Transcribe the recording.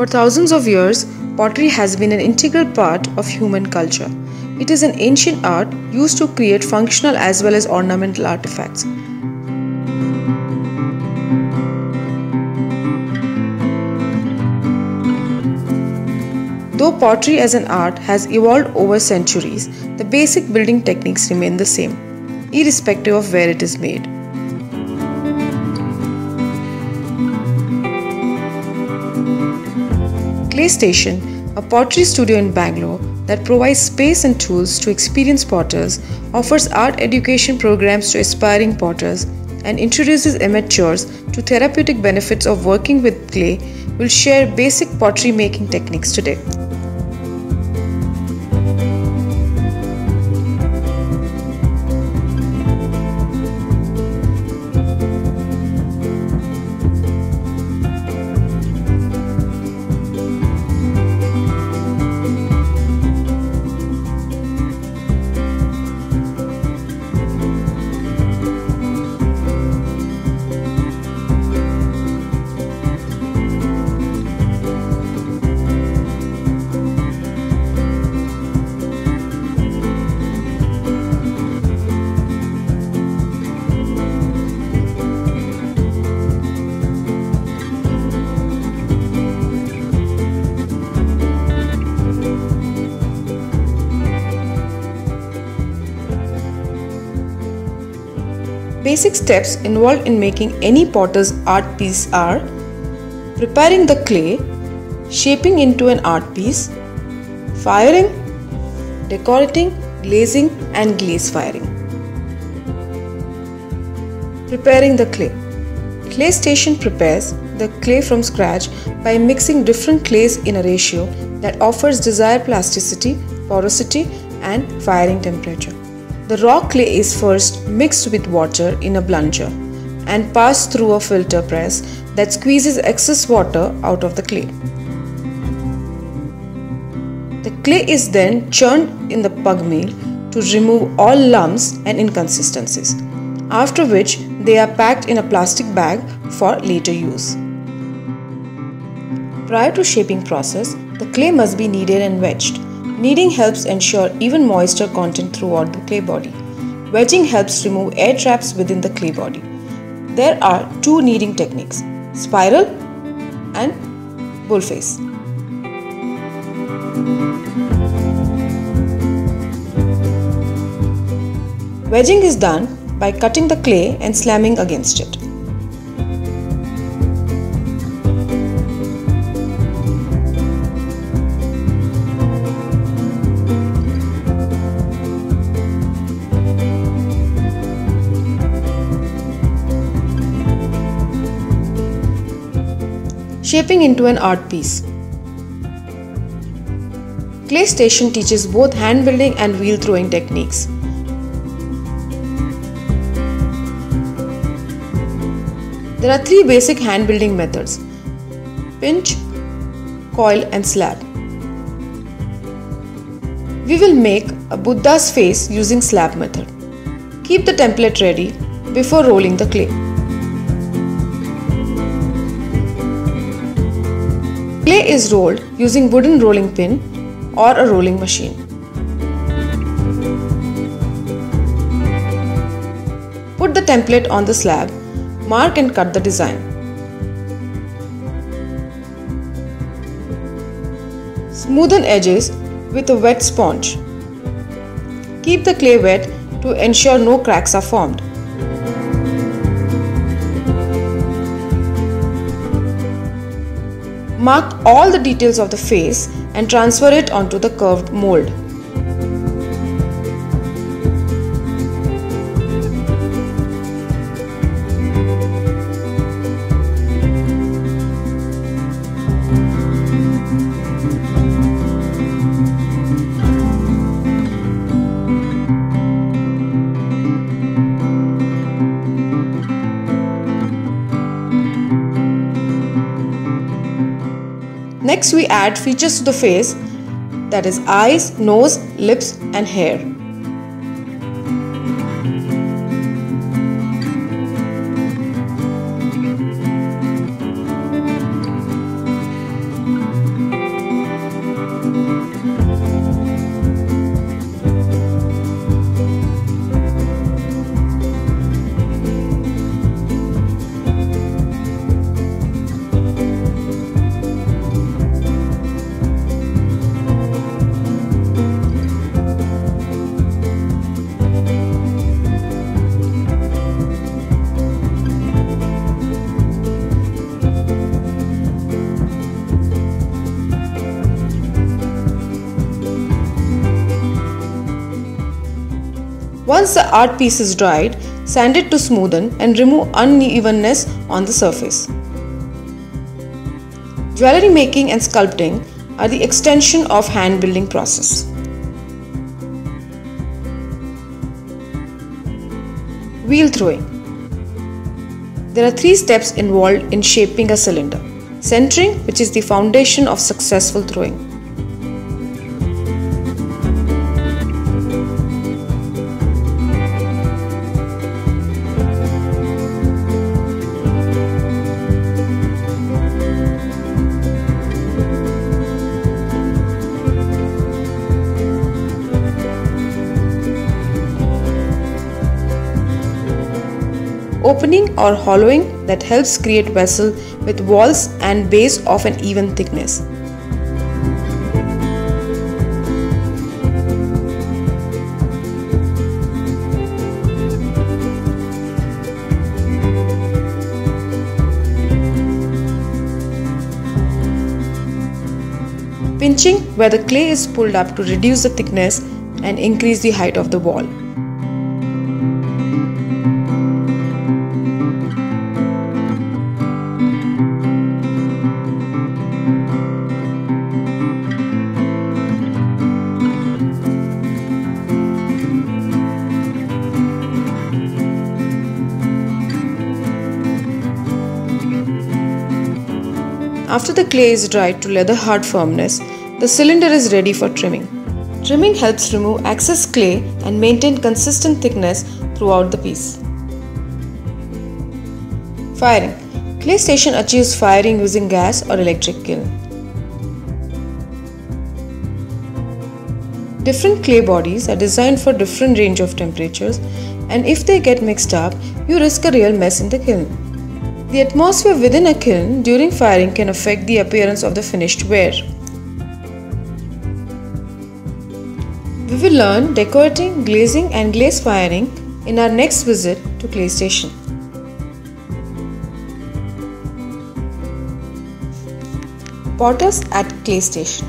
For thousands of years, pottery has been an integral part of human culture. It is an ancient art used to create functional as well as ornamental artifacts. Though pottery as an art has evolved over centuries, the basic building techniques remain the same, irrespective of where it is made. Claystation, a pottery studio in Bangalore that provides space and tools to experienced potters, offers art education programs to aspiring potters, and introduces amateurs to therapeutic benefits of working with clay. Will share basic pottery making techniques today. Basic steps involved in making any potter's art piece are preparing the clay, shaping into an art piece, firing, decorating, glazing and glaze firing. Preparing the clay. Claystation prepares the clay from scratch by mixing different clays in a ratio that offers desired plasticity, porosity and firing temperature. The raw clay is first mixed with water in a plunger and passed through a filter press that squeezes excess water out of the clay. The clay is then churned in the pug mill to remove all lumps and inconsistencies, after which they are packed in a plastic bag for later use. Prior to shaping process, the clay must be kneaded and wedged. Kneading helps ensure even moisture content throughout the clay body. Wedging helps remove air traps within the clay body. There are two kneading techniques, spiral and bullface. Wedging is done by cutting the clay and slamming against it. Shaping into an art piece. Claystation teaches both hand building and wheel throwing techniques. There are three basic hand building methods: pinch, coil and slab. We will make a Buddha's face using slab method. Keep the template ready before rolling the clay. Clay is rolled using wooden rolling pin or a rolling machine. Put the template on the slab, mark and cut the design. Smoothen edges with a wet sponge. Keep the clay wet to ensure no cracks are formed. Mark all the details of the face and transfer it onto the curved mold. Next, we add features to the face, that is eyes, nose, lips and hair. Once the art piece is dried, sand it to smoothen and remove unevenness on the surface. Jewelry making and sculpting are the extension of hand building process. Wheel throwing. There are 3 steps involved in shaping a cylinder. Centering, which is the foundation of successful throwing. Opening or hollowing that helps create vessel with walls and base of an even thickness. Pinching, where the clay is pulled up to reduce the thickness and increase the height of the wall. After the clay is dried to leather hard firmness, the cylinder is ready for trimming. Trimming helps remove excess clay and maintain consistent thickness throughout the piece. Firing. Clay station achieves firing using gas or electric kiln. Different clay bodies are designed for different range of temperatures, and if they get mixed up, you risk a real mess in the kiln. The atmosphere within a kiln during firing can affect the appearance of the finished ware. We will learn decorating, glazing and glaze firing in our next visit to clay station. Potters at clay station.